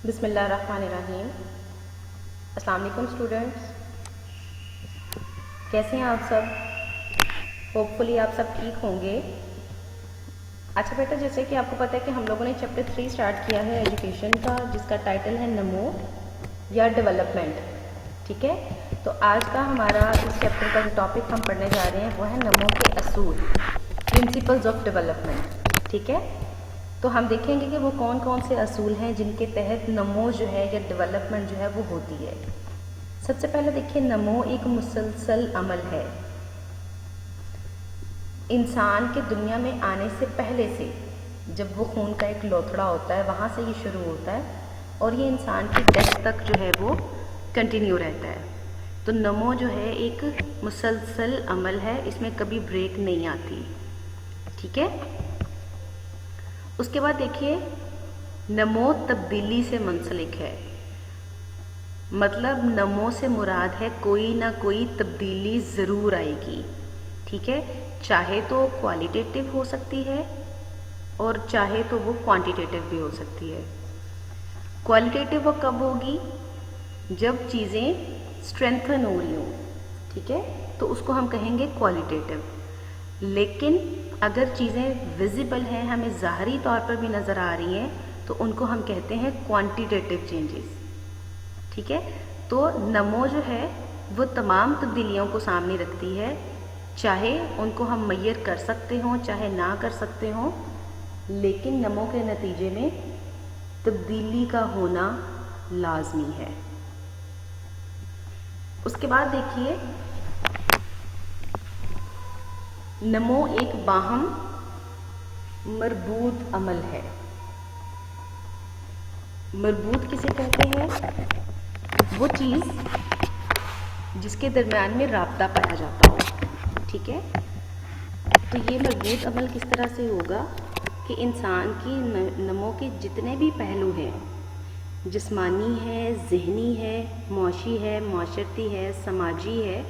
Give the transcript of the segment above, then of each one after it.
بسم اللہ الرحمن الرحیم۔ السلام علیکم اسٹوڈنٹس، کیسے ہیں آپ سب؟ ہوپ فلی آپ سب ٹھیک ہوں گے۔ اچھا بیٹا، جیسے کہ آپ کو پتہ ہے کہ ہم لوگوں نے چیپٹر 3 اسٹارٹ کیا ہے ایجوکیشن کا، جس کا ٹائٹل ہے نمو یا ڈیولپمنٹ، ٹھیک ہے؟ تو آج کا ہمارا اس چیپٹر کا جو ٹاپک ہم پڑھنے جا رہے ہیں وہ ہے نمو کے اصول، پرنسپلز آف ڈیولپمنٹ، ٹھیک ہے؟ تو ہم دیکھیں گے کہ وہ کون کون سے اصول ہیں جن کے تحت نمو جو ہے یا ڈیولپمنٹ جو ہے وہ ہوتی ہے۔ سب سے پہلے دیکھیے، نمو ایک مسلسل عمل ہے۔ انسان کے دنیا میں آنے سے پہلے سے، جب وہ خون کا ایک لوتھڑا ہوتا ہے وہاں سے یہ شروع ہوتا ہے اور یہ انسان کی ڈیتھ تک جو ہے وہ کنٹینیو رہتا ہے۔ تو نمو جو ہے ایک مسلسل عمل ہے، اس میں کبھی بریک نہیں آتی، ٹھیک ہے؟ اس کے بعد دیکھیے، نمو تبدیلی سے منسلک ہے، مطلب نمو سے مراد ہے کوئی نہ کوئی تبدیلی ضرور آئے گی، ٹھیک ہے؟ چاہے تو کوالیٹیٹیو ہو سکتی ہے اور چاہے تو وہ کوانٹیٹیو بھی ہو سکتی ہے۔ کوالیٹیٹیو وہ کب ہوگی؟ جب چیزیں اسٹرینتھن ہو رہی ہوں، ٹھیک ہے؟ تو اس کو ہم کہیں گے کوالیٹیٹیو۔ لیکن اگر چیزیں ویزیبل ہیں، ہمیں ظاہری طور پر بھی نظر آ رہی ہیں، تو ان کو ہم کہتے ہیں کوانٹیٹیو چینجز، ٹھیک ہے؟ تو نمو جو ہے وہ تمام تبدیلیوں کو سامنے رکھتی ہے، چاہے ان کو ہم میئر کر سکتے ہوں چاہے نہ کر سکتے ہوں، لیکن نمو کے نتیجے میں تبدیلی کا ہونا لازمی ہے۔ اس کے بعد دیکھیے، نمو ایک باہم مربوط عمل ہے۔ مربوط کسے کہتے ہیں؟ وہ چیز جس کے درمیان میں رابطہ پایا جاتا ہو، ٹھیک ہے؟ تو یہ مربوط عمل کس طرح سے ہوگا کہ انسان کی نمو کے جتنے بھی پہلو ہیں، جسمانی ہے، ذہنی ہے، معاشی ہے، معاشرتی ہے، سماجی ہے،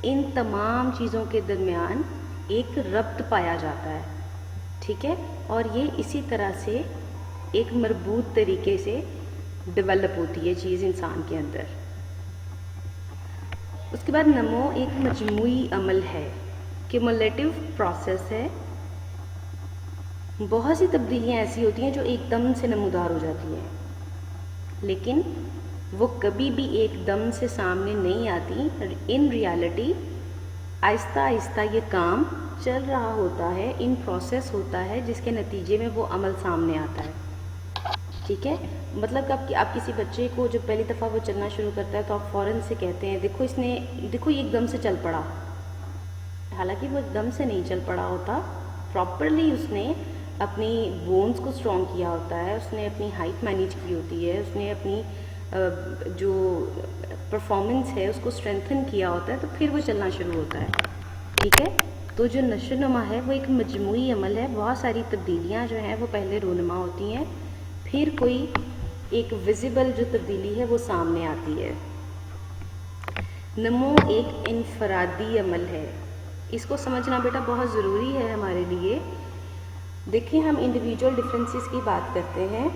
ان تمام چیزوں کے درمیان ایک ربط پایا جاتا ہے، ٹھیک ہے؟ اور یہ اسی طرح سے ایک مربوط طریقے سے ڈیولپ ہوتی ہے چیز انسان کے اندر۔ اس کے بعد نمو ایک مجموعی عمل ہے، کیومولیٹو پروسیس ہے۔ بہت سی تبدیلیاں ایسی ہوتی ہیں جو ایک دم سے نمودار ہو جاتی ہیں، لیکن وہ کبھی بھی ایک دم سے سامنے نہیں آتی۔ ان ریالٹی آہستہ آہستہ یہ کام چل رہا ہوتا ہے، ان پروسیس ہوتا ہے جس کے نتیجے میں وہ عمل سامنے آتا ہے، ٹھیک ہے؟ مطلب کہ آپ کسی بچے کو جب پہلی دفعہ وہ چلنا شروع کرتا ہے تو آپ فوراً سے کہتے ہیں دیکھو یہ ایک دم سے چل پڑا، حالانکہ وہ ایک دم سے نہیں چل پڑا ہوتا، پراپرلی اس نے اپنی بونز کو اسٹرانگ کیا ہوتا ہے، اس نے اپنی ہائٹ مینیج کی ہوتی ہے، اس نے اپنی جو پرفارمنس ہے اس کو اسٹرینتھن کیا ہوتا ہے، تو پھر وہ چلنا شروع ہوتا ہے، ٹھیک ہے؟ تو جو نشو و نما ہے وہ ایک مجموعی عمل ہے، بہت ساری تبدیلیاں جو ہیں وہ پہلے رونما ہوتی ہیں، پھر کوئی ایک ویزیبل جو تبدیلی ہے وہ سامنے آتی ہے۔ نمو ایک انفرادی عمل ہے، اس کو سمجھنا بیٹا بہت ضروری ہے ہمارے لیے۔ دیکھیں، ہم انڈیویجول ڈفرینسز کی بات کرتے ہیں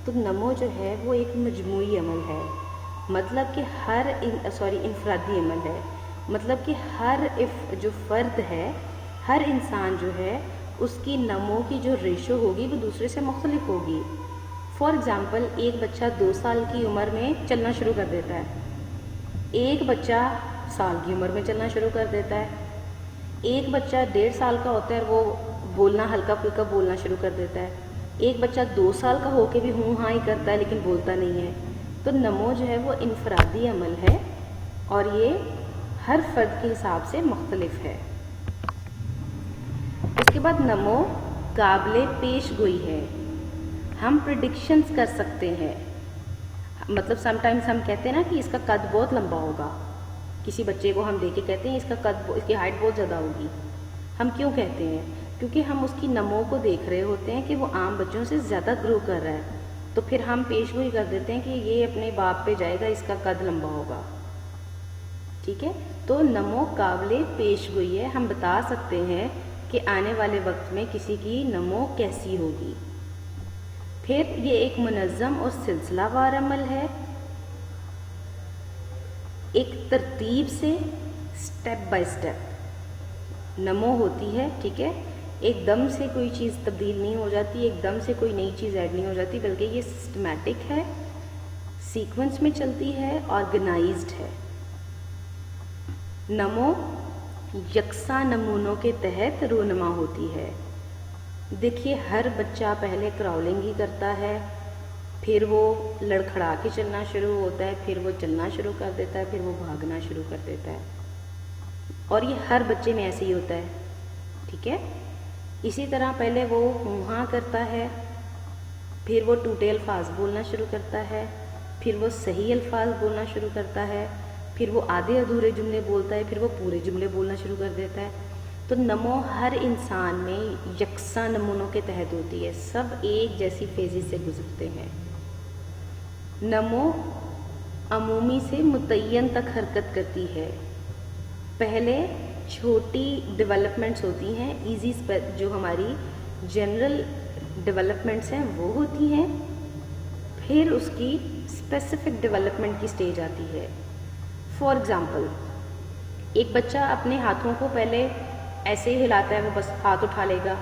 تو نمو جو ہے وہ ایک مجموعی عمل ہے، مطلب کہ انفرادی عمل ہے، مطلب کہ ہر جو فرد ہے، ہر انسان جو ہے، اس کی نمو کی جو ریشو ہوگی وہ دوسرے سے مختلف ہوگی۔ فار ایگزامپل، ایک بچہ 2 سال کی عمر میں چلنا شروع کر دیتا ہے، ایک بچہ سال کی عمر میں چلنا شروع کر دیتا ہے، ایک بچہ 1.5 سال کا ہوتا ہے اور وہ بولنا ہلکا پھلکا بولنا شروع کر دیتا ہے، ایک بچہ 2 سال کا ہو کے بھی ہوں ہاں ہی کرتا ہے لیکن بولتا نہیں ہے۔ تو نمو جو ہے وہ انفرادی عمل ہے اور یہ ہر فرد کے حساب سے مختلف ہے۔ اس کے بعد نمو قابل پیش گوئی ہے، ہم پریڈکشنز کر سکتے ہیں، مطلب سم ٹائمز ہم کہتے ہیں نا کہ اس کا قد بہت لمبا ہوگا، کسی بچے کو ہم دیکھ کے کہتے ہیں اس کی ہائٹ بہت زیادہ ہوگی۔ ہم کیوں کہتے ہیں؟ کیونکہ ہم اس کی نمو کو دیکھ رہے ہوتے ہیں کہ وہ عام بچوں سے زیادہ گرو کر رہا ہے، تو پھر ہم پیش گوئی کر دیتے ہیں کہ یہ اپنے باپ پہ جائے گا، اس کا قد لمبا ہوگا، ٹھیک ہے؟ تو نمو قابل پیش گوئی ہے، ہم بتا سکتے ہیں کہ آنے والے وقت میں کسی کی نمو کیسی ہوگی۔ پھر یہ ایک منظم اور سلسلہ وار عمل ہے، ایک ترتیب سے سٹیپ بائی سٹیپ نمو ہوتی ہے، ٹھیک ہے. ایک دم سے کوئی چیز تبدیل نہیں ہو جاتی، ایک دم سے کوئی نئی چیز ایڈ نہیں ہو جاتی، بلکہ یہ سسٹمیٹک ہے، سیکوینس میں چلتی ہے، آرگنائزڈ ہے. نمو یکساں نمونوں کے تحت رونما ہوتی ہے. دیکھیے ہر بچہ پہلے کراؤلنگ ہی کرتا ہے، پھر وہ لڑکھڑا کے چلنا شروع ہوتا ہے، پھر وہ چلنا شروع کر دیتا ہے، پھر وہ بھاگنا شروع کر دیتا ہے. اور یہ ہر بچے میں ایسے ہی ہوتا ہے، ٹھیک ہے. اسی طرح پہلے وہ ہاں کرتا ہے، پھر وہ ٹوٹے الفاظ بولنا شروع کرتا ہے، پھر وہ صحیح الفاظ بولنا شروع کرتا ہے، پھر وہ آدھے ادھورے جملے بولتا ہے، پھر وہ پورے جملے بولنا شروع کر دیتا ہے. تو نمو ہر انسان میں یکساں نمونوں کے تحت ہوتی ہے، سب ایک جیسی فیزز سے گزرتے ہیں. نمو عمومی سے متعین تک حرکت کرتی ہے. پہلے چھوٹی ڈیولپمنٹس ہوتی ہیں، ایزی جو ہماری جنرل ڈیولپمنٹس ہیں وہ ہوتی ہیں، پھر اس کی اسپیسیفک ڈیولپمنٹ کی سٹیج آتی ہے. فار ایگزامپل ایک بچہ اپنے ہاتھوں کو پہلے ایسے ہی ہلاتا ہے، وہ بس ہاتھ اٹھا لے گا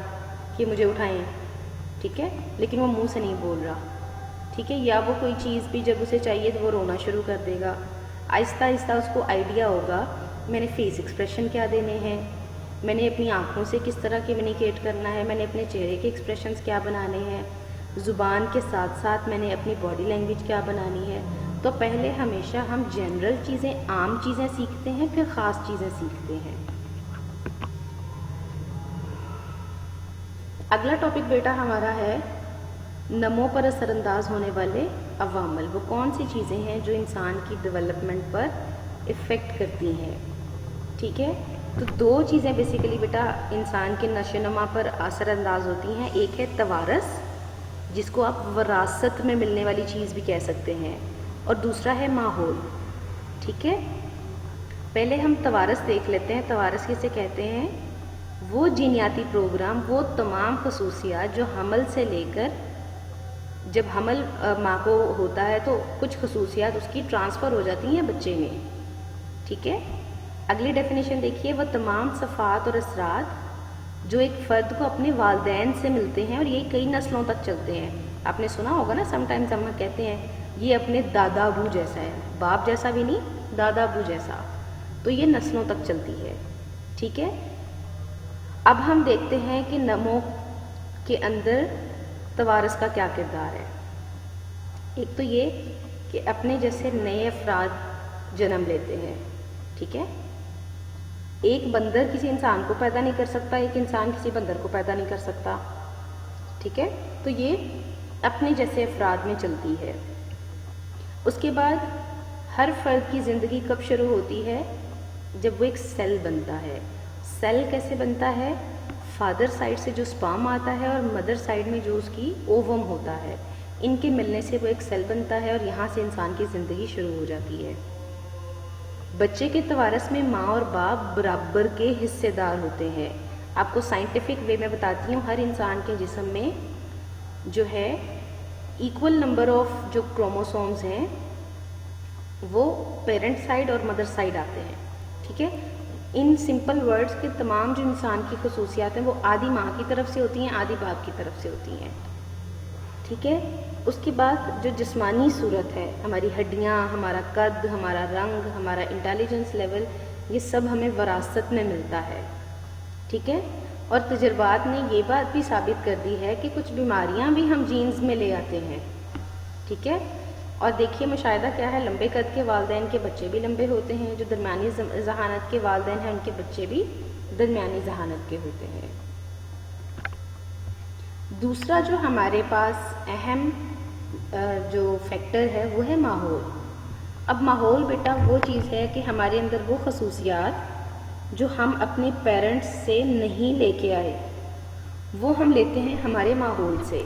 کہ مجھے اٹھائیں، ٹھیک ہے، لیکن وہ منہ سے نہیں بول رہا، ٹھیک ہے. یا وہ کوئی چیز بھی جب اسے چاہیے تو وہ رونا شروع کر دے گا. آہستہ آہستہ اس کو آئیڈیا ہوگا میں نے فیس ایکسپریشن کیا دینے ہیں، میں نے اپنی آنکھوں سے کس طرح کمیونیکیٹ کرنا ہے، میں نے اپنے چہرے کے ایکسپریشنز کیا بنانے ہیں، زبان کے ساتھ ساتھ میں نے اپنی باڈی لینگویج کیا بنانی ہے. تو پہلے ہمیشہ ہم جنرل چیزیں، عام چیزیں سیکھتے ہیں، پھر خاص چیزیں سیکھتے ہیں. اگلا ٹاپک بیٹا ہمارا ہے نمو پر اثر انداز ہونے والے عوامل. وہ کون سی چیزیں ہیں جو انسان کی ڈیولپمنٹ پر افیکٹ کرتی ہیں، ٹھیک ہے. تو دو چیزیں بیسیکلی بیٹا انسان کے نشو و نما پر اثر انداز ہوتی ہیں. ایک ہے توارث، جس کو آپ وراثت میں ملنے والی چیز بھی کہہ سکتے ہیں، اور دوسرا ہے ماحول، ٹھیک ہے. پہلے ہم توارث دیکھ لیتے ہیں. توارث کسے کہتے ہیں؟ وہ جینیاتی پروگرام، وہ تمام خصوصیات جو حمل سے لے کر جب حمل ماں کو ہوتا ہے تو کچھ خصوصیات اس کی ٹرانسفر ہو جاتی ہیں بچے میں، ٹھیک ہے. اگلی ڈیفینیشن دیکھیے، وہ تمام صفات اور اثرات جو ایک فرد کو اپنے والدین سے ملتے ہیں اور یہ کئی نسلوں تک چلتے ہیں. آپ نے سنا ہوگا نا، سم ٹائمز ہم کہتے ہیں یہ اپنے دادا ابو جیسا ہے، باپ جیسا بھی نہیں، دادا ابو جیسا. تو یہ نسلوں تک چلتی ہے، ٹھیک ہے. اب ہم دیکھتے ہیں کہ نمو کے اندر توارث کا کیا کردار ہے. ایک تو یہ کہ اپنے جیسے نئے افراد جنم لیتے ہیں، ٹھیک ہے. ایک بندر کسی انسان کو پیدا نہیں کر سکتا، ایک انسان کسی بندر کو پیدا نہیں کر سکتا، ٹھیک ہے. تو یہ اپنے جیسے افراد میں چلتی ہے. اس کے بعد ہر فرد کی زندگی کب شروع ہوتی ہے؟ جب وہ ایک سیل بنتا ہے. سیل کیسے بنتا ہے؟ فادر سائڈ سے جو سپرم آتا ہے اور مدر سائڈ میں جو اس کی اووم ہوتا ہے، ان کے ملنے سے وہ ایک سیل بنتا ہے اور یہاں سے انسان کی زندگی شروع ہو جاتی ہے. بچے کے توارث میں ماں اور باپ برابر کے حصے دار ہوتے ہیں. آپ کو سائنٹیفک وے میں بتاتی ہوں، ہر انسان کے جسم میں جو ہے ایکول نمبر آف جو کروموسومز ہیں وہ پیرنٹ سائڈ اور مدر سائڈ آتے ہیں، ٹھیک ہے. ان سمپل ورڈز کے تمام جو انسان کی خصوصیات ہیں وہ آدھی ماں کی طرف سے ہوتی ہیں، آدھی باپ کی طرف سے ہوتی ہیں، ٹھیک ہے. اس کے بعد جو جسمانی صورت ہے، ہماری ہڈیاں، ہمارا قد، ہمارا رنگ، ہمارا انٹیلیجنس لیول، یہ سب ہمیں وراثت میں ملتا ہے، ٹھیک ہے. اور تجربات نے یہ بات بھی ثابت کر دی ہے کہ کچھ بیماریاں بھی ہم جینز میں لے آتے ہیں، ٹھیک ہے. اور دیکھیے مشاہدہ کیا ہے، لمبے قد کے والدین کے بچے بھی لمبے ہوتے ہیں، جو درمیانی ذہانت کے والدین ہیں ان کے بچے بھی درمیانی ذہانت کے ہوتے ہیں. دوسرا جو ہمارے پاس اہم جو فیکٹر ہے وہ ہے ماحول. اب ماحول بیٹا وہ چیز ہے کہ ہمارے اندر وہ خصوصیات جو ہم اپنے پیرنٹس سے نہیں لے کے آئے، وہ ہم لیتے ہیں ہمارے ماحول سے.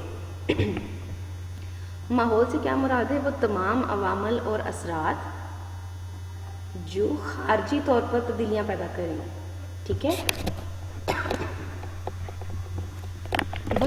ماحول سے کیا مراد ہے؟ وہ تمام عوامل اور اثرات جو خارجی طور پر تبدیلیاں پیدا کریں، ٹھیک ہے. وہ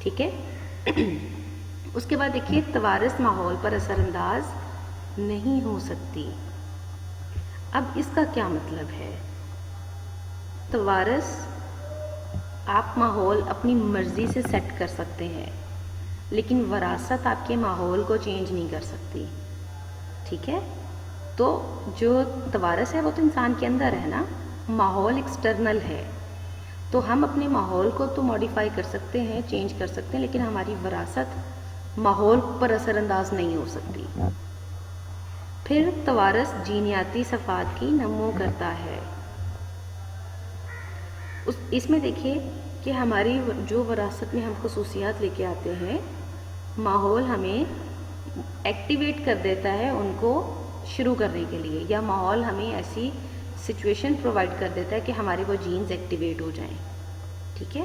ٹھیک ہے. اس کے بعد دیکھیے توارث ماحول پر اثر انداز نہیں ہو سکتی. اب اس کا کیا مطلب ہے؟ توارث آپ ماحول اپنی مرضی سے سیٹ کر سکتے ہیں، لیکن وراثت آپ کے ماحول کو چینج نہیں کر سکتی. ٹھیک ہے. تو جو توارث ہے وہ تو انسان کے اندر ہے نا، ماحول ایکسٹرنل ہے. تو ہم اپنے ماحول کو تو موڈیفائی کر سکتے ہیں، چینج کر سکتے ہیں، لیکن ہماری وراثت ماحول پر اثر انداز نہیں ہو سکتی. پھر توارث جینیاتی صفات کی نمو کرتا ہے. اس میں دیکھیے کہ ہماری جو وراثت میں ہم خصوصیات لے کے آتے ہیں، ماحول ہمیں ایکٹیویٹ کر دیتا ہے ان کو شروع کرنے کے لیے، یا ماحول ہمیں ایسی سچویشن پرووائڈ کر دیتا ہے کہ ہمارے وہ جینز ایکٹیویٹ ہو جائیں. ٹھیک ہے.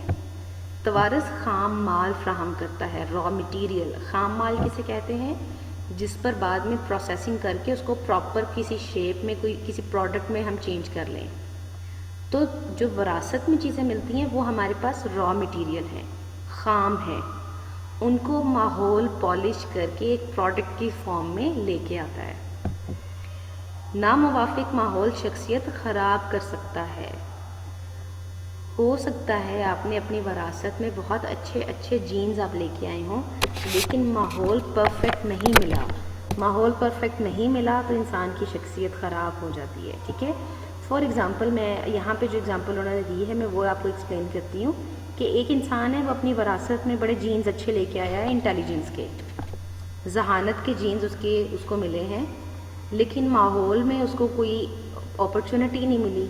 توارث خام مال فراہم کرتا ہے، را مٹیریل. خام مال کسے کہتے ہیں؟ جس پر بعد میں پروسیسنگ کر کے اس کو پراپر کسی شیپ میں کسی پروڈکٹ میں ہم چینج کر لیں. تو جو وراثت میں چیزیں ملتی ہیں وہ ہمارے پاس را مٹیریل ہیں، خام ہیں. ان کو ماحول پالش کر کے ایک پروڈکٹ کی فارم میں لے کے آتا ہے. ناموافق ماحول شخصیت خراب کر سکتا ہے. ہو سکتا ہے آپ نے اپنی وراثت میں بہت اچھے جینز آپ لے کے آئے ہوں، لیکن ماحول پرفیکٹ نہیں ملا. ماحول پرفیکٹ نہیں ملا تو انسان کی شخصیت خراب ہو جاتی ہے. ٹھیک ہے. فار ایگزامپل میں یہاں پہ جو ایگزامپل انہوں نے دی ہے میں وہ آپ کو ایکسپلین کرتی ہوں کہ ایک انسان ہے، وہ اپنی وراثت میں بڑے جینز اچھے لے کے آیا ہے، انٹیلیجنس کے، ذہانت کے جینز اس کو ملے ہیں، لیکن ماحول میں اس کو کوئی اپرچونٹی نہیں ملی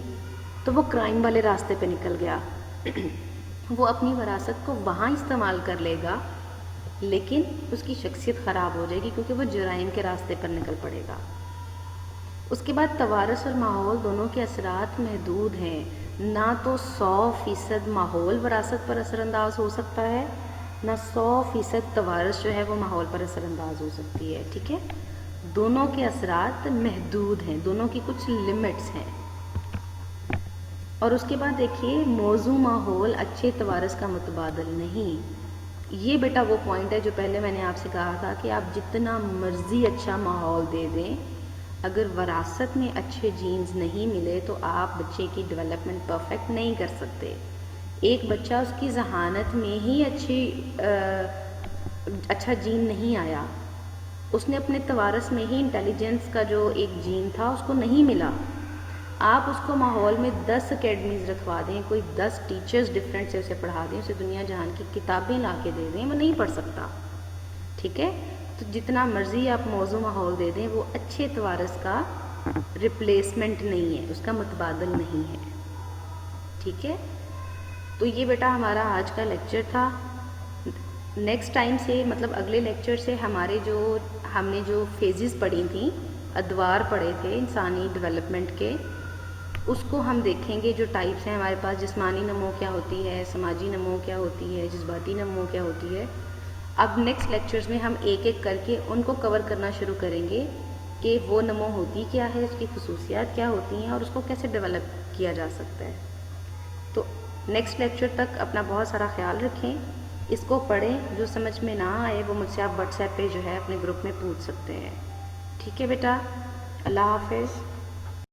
تو وہ کرائم والے راستے پہ نکل گیا. وہ اپنی وراثت کو وہاں استعمال کر لے گا، لیکن اس کی شخصیت خراب ہو جائے گی کیونکہ وہ جرائم کے راستے پر نکل پڑے گا. اس کے بعد توارث اور ماحول دونوں کے اثرات محدود ہیں. نہ تو 100% ماحول وراثت پر اثر انداز ہو سکتا ہے، نہ 100% توارث جو ہے وہ ماحول پر اثر انداز ہو سکتی ہے. ٹھیک ہے. دونوں کے اثرات محدود ہیں، دونوں کی کچھ لمٹس ہیں. اور اس کے بعد دیکھیے موضوع ماحول اچھے توارث کا متبادل نہیں. یہ بیٹا وہ پوائنٹ ہے جو پہلے میں نے آپ سے کہا تھا کہ آپ جتنا مرضی اچھا ماحول دے دیں، اگر وراثت میں اچھے جینز نہیں ملے تو آپ بچے کی ڈیولپمنٹ پرفیکٹ نہیں کر سکتے. ایک بچہ اس کی ذہانت میں ہی اچھا جین نہیں آیا، اس نے اپنے توارث میں ہی انٹیلیجنس کا جو ایک جین تھا اس کو نہیں ملا. آپ اس کو ماحول میں 10 اکیڈمیز رکھوا دیں، کوئی 10 ٹیچرز ڈفرینٹ سے اسے پڑھا دیں، اسے دنیا جہان کی کتابیں لا کے دے دیں، وہ نہیں پڑھ سکتا. ٹھیک ہے. تو جتنا مرضی آپ موضوع ماحول دے دیں وہ اچھے توارث کا ریپلیسمنٹ نہیں ہے، اس کا متبادل نہیں ہے. ٹھیک ہے. تو یہ بیٹا ہمارا آج کا لیکچر تھا. نیکسٹ ٹائم سے مطلب اگلے لیکچر سے ہم نے جو فیزز پڑھی تھیں، ادوار پڑھے تھے انسانی ڈیولپمنٹ کے، اس کو ہم دیکھیں گے. جو ٹائپس ہیں ہمارے پاس، جسمانی نمو کیا ہوتی ہے، سماجی نمو کیا ہوتی ہے، جذباتی نمو کیا ہوتی ہے. اب نیکسٹ لیکچرز میں ہم ایک ایک کر کے ان کو کور کرنا شروع کریں گے کہ وہ نمو ہوتی کیا ہے، اس کی خصوصیات کیا ہوتی ہیں اور اس کو کیسے ڈیولپ کیا جا سکتا ہے. تو نیکسٹ لیکچر تک اپنا بہت سارا خیال رکھیں، اس کو پڑھیں. جو سمجھ میں نہ آئے وہ مجھ سے آپ واٹس ایپ پہ جو ہے اپنے گروپ میں پوچھ سکتے ہیں. ٹھیک ہے بیٹا. اللہ حافظ.